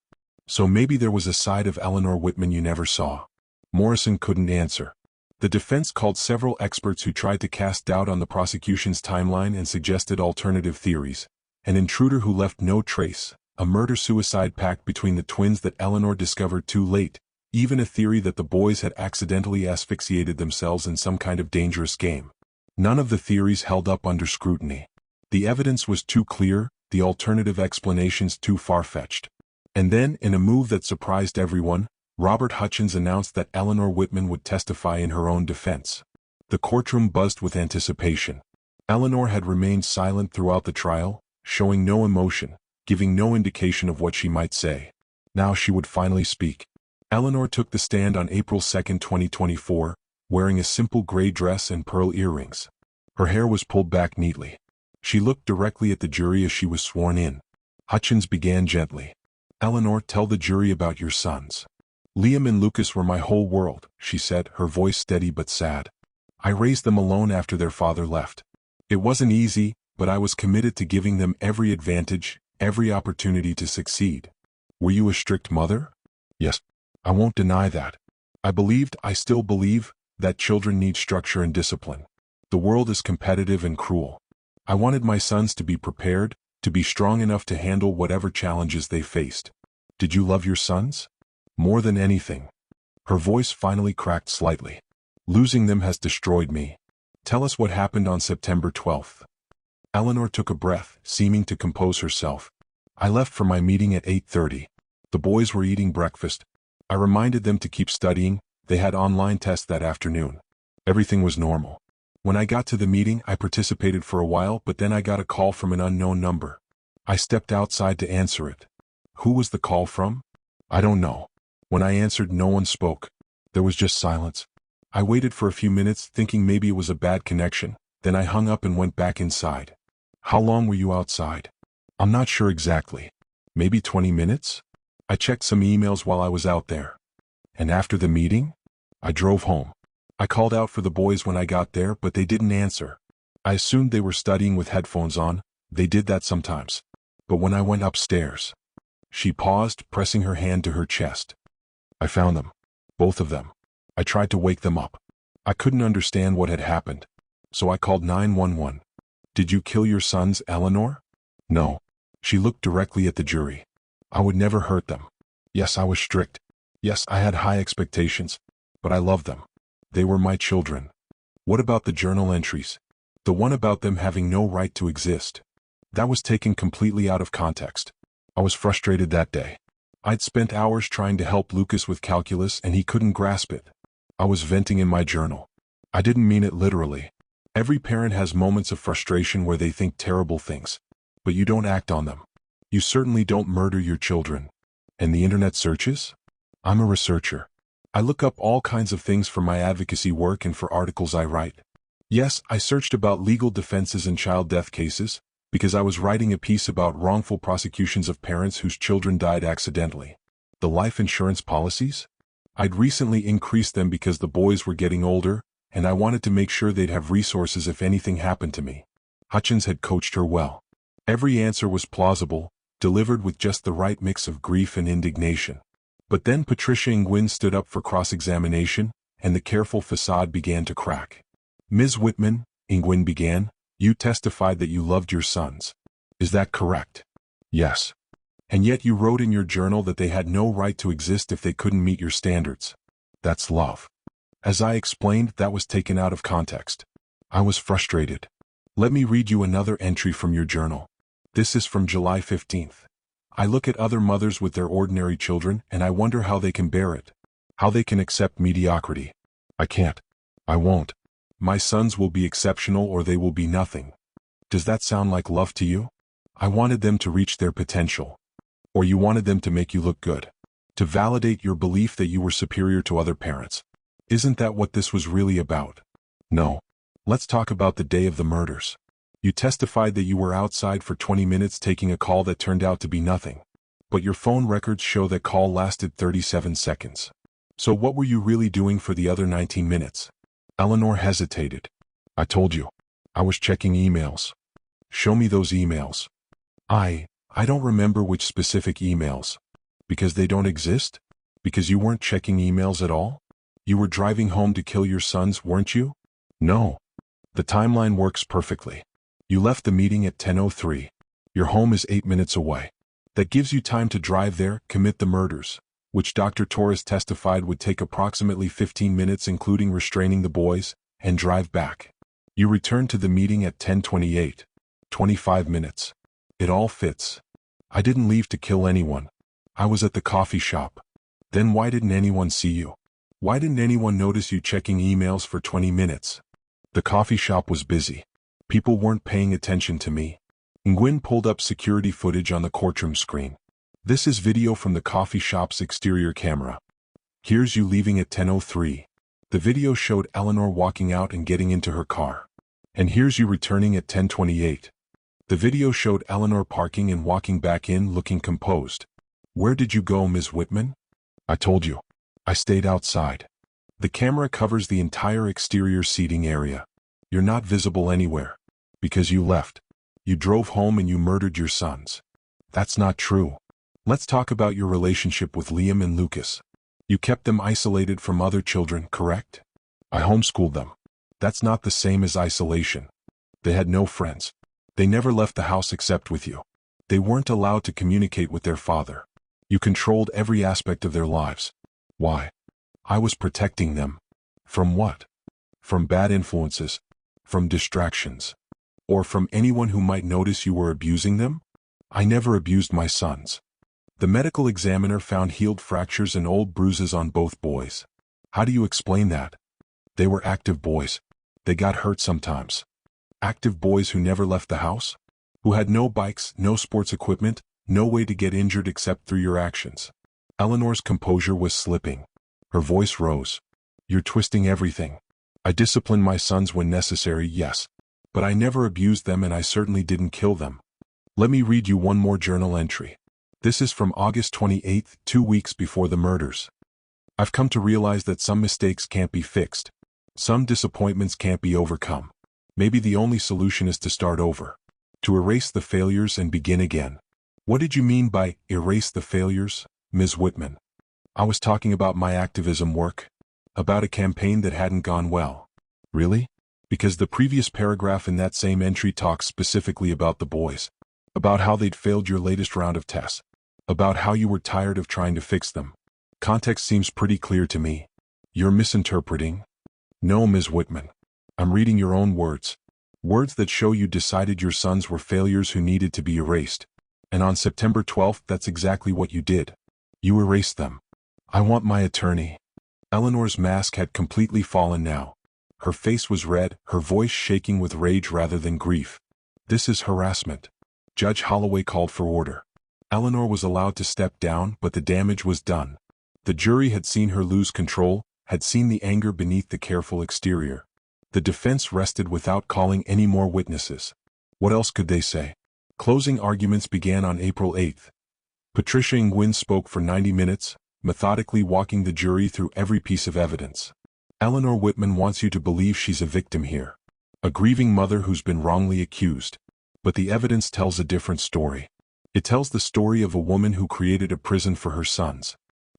So maybe there was a side of Eleanor Whitman you never saw. Morrison couldn't answer. The defense called several experts who tried to cast doubt on the prosecution's timeline and suggested alternative theories. An intruder who left no trace, a murder-suicide pact between the twins that Eleanor discovered too late, even a theory that the boys had accidentally asphyxiated themselves in some kind of dangerous game. None of the theories held up under scrutiny. The evidence was too clear, the alternative explanations too far-fetched. And then, in a move that surprised everyone, Robert Hutchins announced that Eleanor Whitman would testify in her own defense. The courtroom buzzed with anticipation. Eleanor had remained silent throughout the trial, showing no emotion, giving no indication of what she might say. Now she would finally speak. Eleanor took the stand on April 2, 2024, wearing a simple gray dress and pearl earrings. Her hair was pulled back neatly. She looked directly at the jury as she was sworn in. Hutchins began gently. "Eleanor, tell the jury about your sons." "Liam and Lucas were my whole world," she said, her voice steady but sad. "I raised them alone after their father left. It wasn't easy, but I was committed to giving them every advantage, every opportunity to succeed." "Were you a strict mother?" "Yes. I won't deny that. I still believe, that children need structure and discipline. The world is competitive and cruel. I wanted my sons to be prepared, to be strong enough to handle whatever challenges they faced." "Did you love your sons?" "More than anything." Her voice finally cracked slightly. "Losing them has destroyed me. Tell us what happened on September 12th. Eleanor took a breath, seeming to compose herself. "I left for my meeting at 8:30. The boys were eating breakfast. I reminded them to keep studying. They had online tests that afternoon. Everything was normal. When I got to the meeting, I participated for a while, but then I got a call from an unknown number. I stepped outside to answer it. Who was the call from? I don't know. When I answered, no one spoke. There was just silence. I waited for a few minutes, thinking maybe it was a bad connection. Then I hung up and went back inside." "How long were you outside?" "I'm not sure exactly. Maybe 20 minutes? I checked some emails while I was out there." "And after the meeting?" "I drove home. I called out for the boys when I got there, but they didn't answer. I assumed they were studying with headphones on. They did that sometimes. But when I went upstairs..." She paused, pressing her hand to her chest. "I found them. Both of them. I tried to wake them up. I couldn't understand what had happened. So I called 911. "Did you kill your sons, Eleanor?" "No." She looked directly at the jury. "I would never hurt them. Yes, I was strict. Yes, I had high expectations. But I loved them. They were my children." "What about the journal entries? The one about them having no right to exist?" "That was taken completely out of context. I was frustrated that day. I'd spent hours trying to help Lucas with calculus and he couldn't grasp it. I was venting in my journal. I didn't mean it literally. Every parent has moments of frustration where they think terrible things. But you don't act on them. You certainly don't murder your children." "And the internet searches?" "I'm a researcher. I look up all kinds of things for my advocacy work and for articles I write. Yes, I searched about legal defenses in child death cases, because I was writing a piece about wrongful prosecutions of parents whose children died accidentally. The life insurance policies? I'd recently increased them because the boys were getting older, and I wanted to make sure they'd have resources if anything happened to me." Hutchins had coached her well. Every answer was plausible, delivered with just the right mix of grief and indignation. But then Patricia Ingwin stood up for cross-examination, and the careful facade began to crack. "Ms. Whitman," Ingwin began, "you testified that you loved your sons. Is that correct?" "Yes." "And yet you wrote in your journal that they had no right to exist if they couldn't meet your standards." "That's love." "As I explained, that was taken out of context. I was frustrated. Let me read you another entry from your journal. This is from July 15th. "I look at other mothers with their ordinary children and I wonder how they can bear it. How they can accept mediocrity. I can't. I won't. My sons will be exceptional or they will be nothing." Does that sound like love to you? "I wanted them to reach their potential." Or you wanted them to make you look good. To validate your belief that you were superior to other parents. Isn't that what this was really about? No. Let's talk about the day of the murders. You testified that you were outside for 20 minutes taking a call that turned out to be nothing. But your phone records show that call lasted 37 seconds. So what were you really doing for the other 19 minutes? Eleanor hesitated. "I told you. I was checking emails." "Show me those emails." I don't remember which specific emails. Because they don't exist? Because you weren't checking emails at all? You were driving home to kill your sons, weren't you? No. The timeline works perfectly. You left the meeting at 10:03. Your home is 8 minutes away. That gives you time to drive there, commit the murders, which Dr. Torres testified would take approximately 15 minutes including restraining the boys, and drive back. You returned to the meeting at 10:28. 25 minutes. It all fits. I didn't leave to kill anyone. I was at the coffee shop. Then why didn't anyone see you? Why didn't anyone notice you checking emails for 20 minutes? The coffee shop was busy. People weren't paying attention to me. Nguyen pulled up security footage on the courtroom screen. This is video from the coffee shop's exterior camera. Here's you leaving at 10:03. The video showed Eleanor walking out and getting into her car. And here's you returning at 10:28. The video showed Eleanor parking and walking back in looking composed. Where did you go, Ms. Whitman? I told you. I stayed outside. The camera covers the entire exterior seating area. You're not visible anywhere. Because you left. You drove home and you murdered your sons. That's not true. Let's talk about your relationship with Liam and Lucas. You kept them isolated from other children, correct? I homeschooled them. That's not the same as isolation. They had no friends. They never left the house except with you. They weren't allowed to communicate with their father. You controlled every aspect of their lives. Why? I was protecting them. From what? From bad influences. From distractions. Or from anyone who might notice you were abusing them? I never abused my sons. The medical examiner found healed fractures and old bruises on both boys. How do you explain that? They were active boys. They got hurt sometimes. Active boys who never left the house? Who had no bikes, no sports equipment, no way to get injured except through your actions. Eleanor's composure was slipping. Her voice rose. You're twisting everything. I disciplined my sons when necessary, yes. But I never abused them and I certainly didn't kill them. Let me read you one more journal entry. This is from August 28, 2 weeks before the murders. I've come to realize that some mistakes can't be fixed. Some disappointments can't be overcome. Maybe the only solution is to start over. To erase the failures and begin again. What did you mean by erase the failures, Ms. Whitman? I was talking about my activism work. About a campaign that hadn't gone well. Really? Because the previous paragraph in that same entry talks specifically about the boys. About how they'd failed your latest round of tests. About how you were tired of trying to fix them. Context seems pretty clear to me. You're misinterpreting? No, Ms. Whitman. I'm reading your own words. Words that show you decided your sons were failures who needed to be erased. And on September 12th, that's exactly what you did. You erased them. I want my attorney. Eleanor's mask had completely fallen now. Her face was red, her voice shaking with rage rather than grief. This is harassment. Judge Holloway called for order. Eleanor was allowed to step down, but the damage was done. The jury had seen her lose control, had seen the anger beneath the careful exterior. The defense rested without calling any more witnesses. What else could they say? Closing arguments began on April 8th. Patricia Nguyen spoke for 90 minutes, methodically walking the jury through every piece of evidence. Eleanor Whitman wants you to believe she's a victim here. A grieving mother who's been wrongly accused. But the evidence tells a different story. It tells the story of a woman who created a prison for her sons.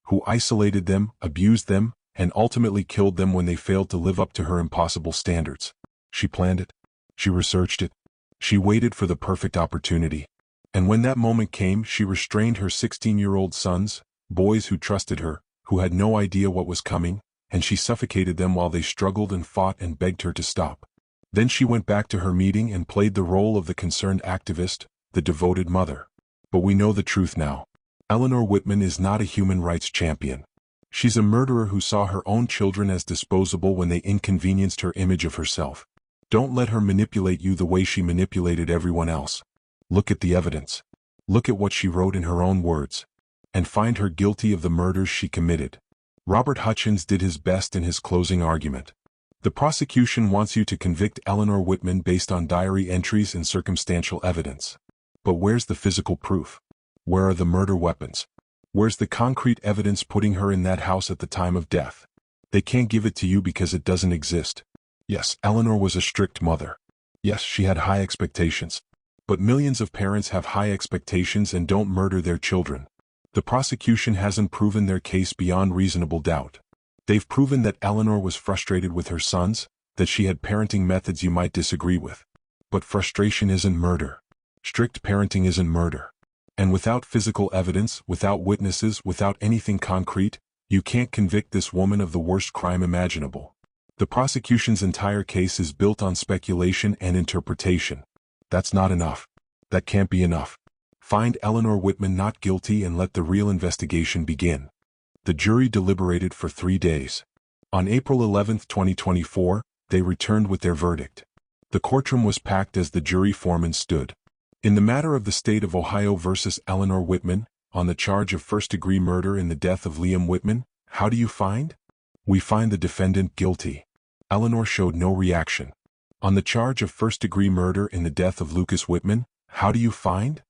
Who isolated them, abused them, and ultimately killed them when they failed to live up to her impossible standards. She planned it. She researched it. She waited for the perfect opportunity. And when that moment came, she restrained her 16-year-old sons, boys who trusted her, who had no idea what was coming, and she suffocated them while they struggled and fought and begged her to stop. Then she went back to her meeting and played the role of the concerned activist, the devoted mother. But we know the truth now. Eleanor Whitman is not a human rights champion. She's a murderer who saw her own children as disposable when they inconvenienced her image of herself. Don't let her manipulate you the way she manipulated everyone else. Look at the evidence. Look at what she wrote in her own words. And find her guilty of the murders she committed. Robert Hutchins did his best in his closing argument. The prosecution wants you to convict Eleanor Whitman based on diary entries and circumstantial evidence. But where's the physical proof? Where are the murder weapons? Where's the concrete evidence putting her in that house at the time of death? They can't give it to you because it doesn't exist. Yes, Eleanor was a strict mother. Yes, she had high expectations. But millions of parents have high expectations and don't murder their children. The prosecution hasn't proven their case beyond reasonable doubt. They've proven that Eleanor was frustrated with her sons, that she had parenting methods you might disagree with. But frustration isn't murder. Strict parenting isn't murder. And without physical evidence, without witnesses, without anything concrete, you can't convict this woman of the worst crime imaginable. The prosecution's entire case is built on speculation and interpretation. That's not enough. That can't be enough. Find Eleanor Whitman not guilty and let the real investigation begin. The jury deliberated for 3 days. On April 11, 2024, they returned with their verdict. The courtroom was packed as the jury foreman stood. In the matter of the state of Ohio versus Eleanor Whitman, on the charge of first-degree murder in the death of Liam Whitman, how do you find? We find the defendant guilty. Eleanor showed no reaction. On the charge of first-degree murder in the death of Lucas Whitman, how do you find?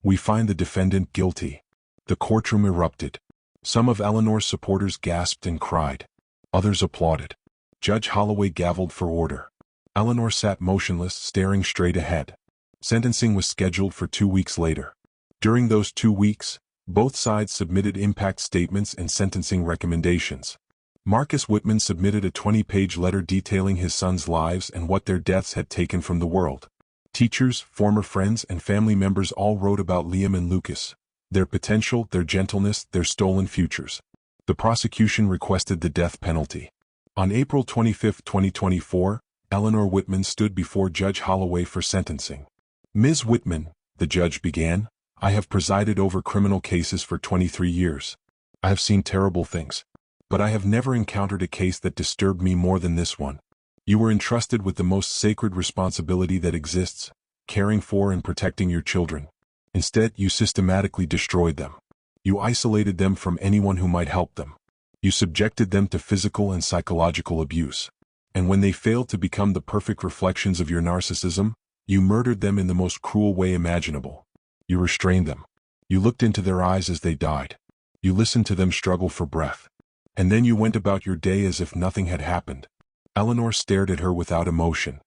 We find the defendant guilty. The courtroom erupted. Some of Eleanor's supporters gasped and cried. Others applauded. Judge Holloway gavelled for order. Eleanor sat motionless, staring straight ahead. Sentencing was scheduled for 2 weeks later. During those 2 weeks, both sides submitted impact statements and sentencing recommendations. Marcus Whitman submitted a 20-page letter detailing his sons' lives and what their deaths had taken from the world. Teachers, former friends, and family members all wrote about Liam and Lucas, their potential, their gentleness, their stolen futures. The prosecution requested the death penalty. On April 25, 2024, Eleanor Whitman stood before Judge Holloway for sentencing. Ms. Whitman, the judge began, I have presided over criminal cases for 23 years. I have seen terrible things. But I have never encountered a case that disturbed me more than this one. You were entrusted with the most sacred responsibility that exists, caring for and protecting your children. Instead, you systematically destroyed them. You isolated them from anyone who might help them. You subjected them to physical and psychological abuse. And when they failed to become the perfect reflections of your narcissism, you murdered them in the most cruel way imaginable. You restrained them. You looked into their eyes as they died. You listened to them struggle for breath. And then you went about your day as if nothing had happened. Eleanor stared at her without emotion.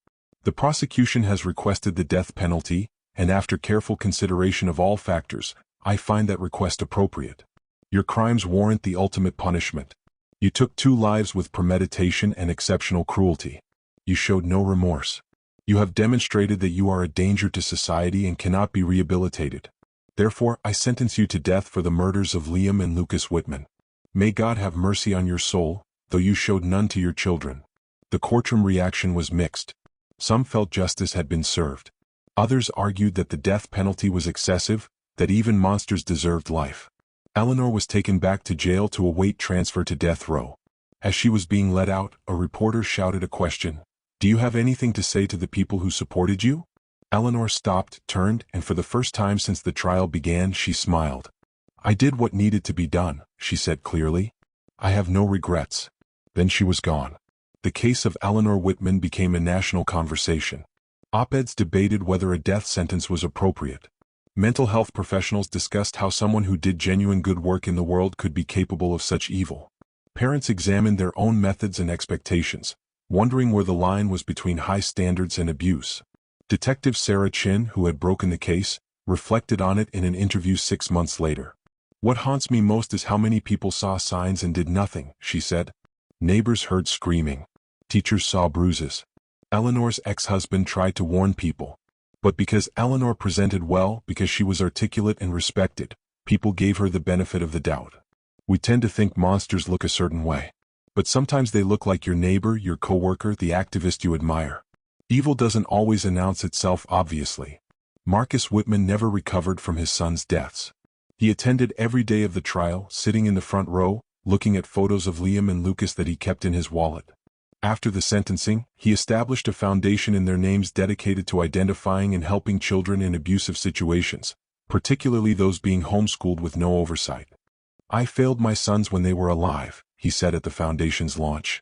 The prosecution has requested the death penalty, and after careful consideration of all factors, I find that request appropriate. Your crimes warrant the ultimate punishment. You took 2 lives with premeditation and exceptional cruelty. You showed no remorse. You have demonstrated that you are a danger to society and cannot be rehabilitated. Therefore, I sentence you to death for the murders of Liam and Lucas Whitman. May God have mercy on your soul, though you showed none to your children. The courtroom reaction was mixed. Some felt justice had been served. Others argued that the death penalty was excessive, that even monsters deserved life. Eleanor was taken back to jail to await transfer to death row. As she was being let out, a reporter shouted a question. Do you have anything to say to the people who supported you? Eleanor stopped, turned, and for the first time since the trial began, she smiled. I did what needed to be done, she said clearly. I have no regrets. Then she was gone. The case of Eleanor Whitman became a national conversation. Op-eds debated whether a death sentence was appropriate. Mental health professionals discussed how someone who did genuine good work in the world could be capable of such evil. Parents examined their own methods and expectations, wondering where the line was between high standards and abuse. Detective Sarah Chin, who had broken the case, reflected on it in an interview 6 months later. What haunts me most is how many people saw signs and did nothing, she said. Neighbors heard screaming. Teachers saw bruises. Eleanor's ex-husband tried to warn people. But because Eleanor presented well, because she was articulate and respected, people gave her the benefit of the doubt. We tend to think monsters look a certain way. But sometimes they look like your neighbor, your coworker, the activist you admire. Evil doesn't always announce itself obviously. Marcus Whitman never recovered from his sons' deaths. He attended every day of the trial, sitting in the front row, looking at photos of Liam and Lucas that he kept in his wallet. After the sentencing, he established a foundation in their names dedicated to identifying and helping children in abusive situations, particularly those being homeschooled with no oversight. I failed my sons when they were alive, he said at the foundation's launch.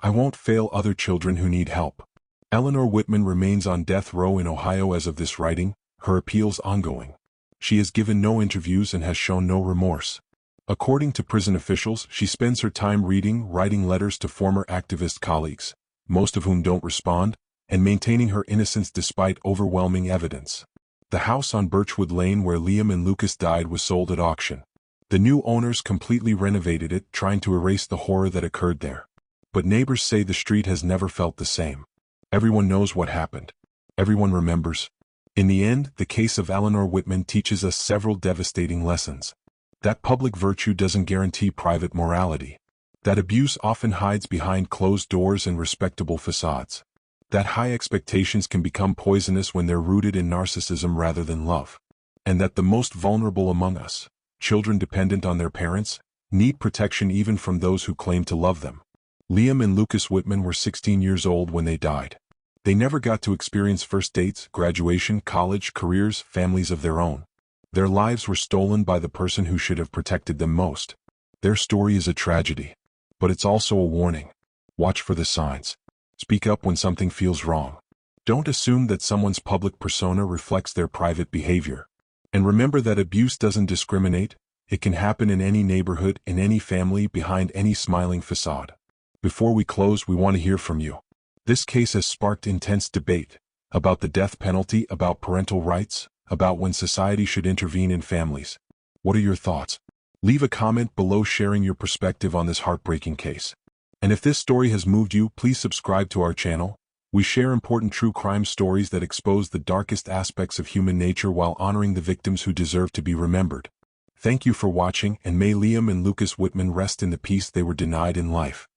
I won't fail other children who need help. Eleanor Whitman remains on death row in Ohio as of this writing, her appeals ongoing. She has given no interviews and has shown no remorse. According to prison officials, she spends her time reading, writing letters to former activist colleagues, most of whom don't respond, and maintaining her innocence despite overwhelming evidence. The house on Birchwood Lane where Liam and Lucas died was sold at auction. The new owners completely renovated it, trying to erase the horror that occurred there. But neighbors say the street has never felt the same. Everyone knows what happened. Everyone remembers. In the end, the case of Eleanor Whitman teaches us several devastating lessons. That public virtue doesn't guarantee private morality. That abuse often hides behind closed doors and respectable facades. That high expectations can become poisonous when they're rooted in narcissism rather than love. And that the most vulnerable among us, children dependent on their parents, need protection even from those who claim to love them. Liam and Lucas Whitman were 16 years old when they died. They never got to experience first dates, graduation, college, careers, families of their own. Their lives were stolen by the person who should have protected them most. Their story is a tragedy. But it's also a warning. Watch for the signs. Speak up when something feels wrong. Don't assume that someone's public persona reflects their private behavior. And remember that abuse doesn't discriminate. It can happen in any neighborhood, in any family, behind any smiling facade. Before we close, we want to hear from you. This case has sparked intense debate about the death penalty, about parental rights, about when society should intervene in families. What are your thoughts? Leave a comment below sharing your perspective on this heartbreaking case. And if this story has moved you, please subscribe to our channel. We share important true crime stories that expose the darkest aspects of human nature while honoring the victims who deserve to be remembered. Thank you for watching, and may Liam and Lucas Whitman rest in the peace they were denied in life.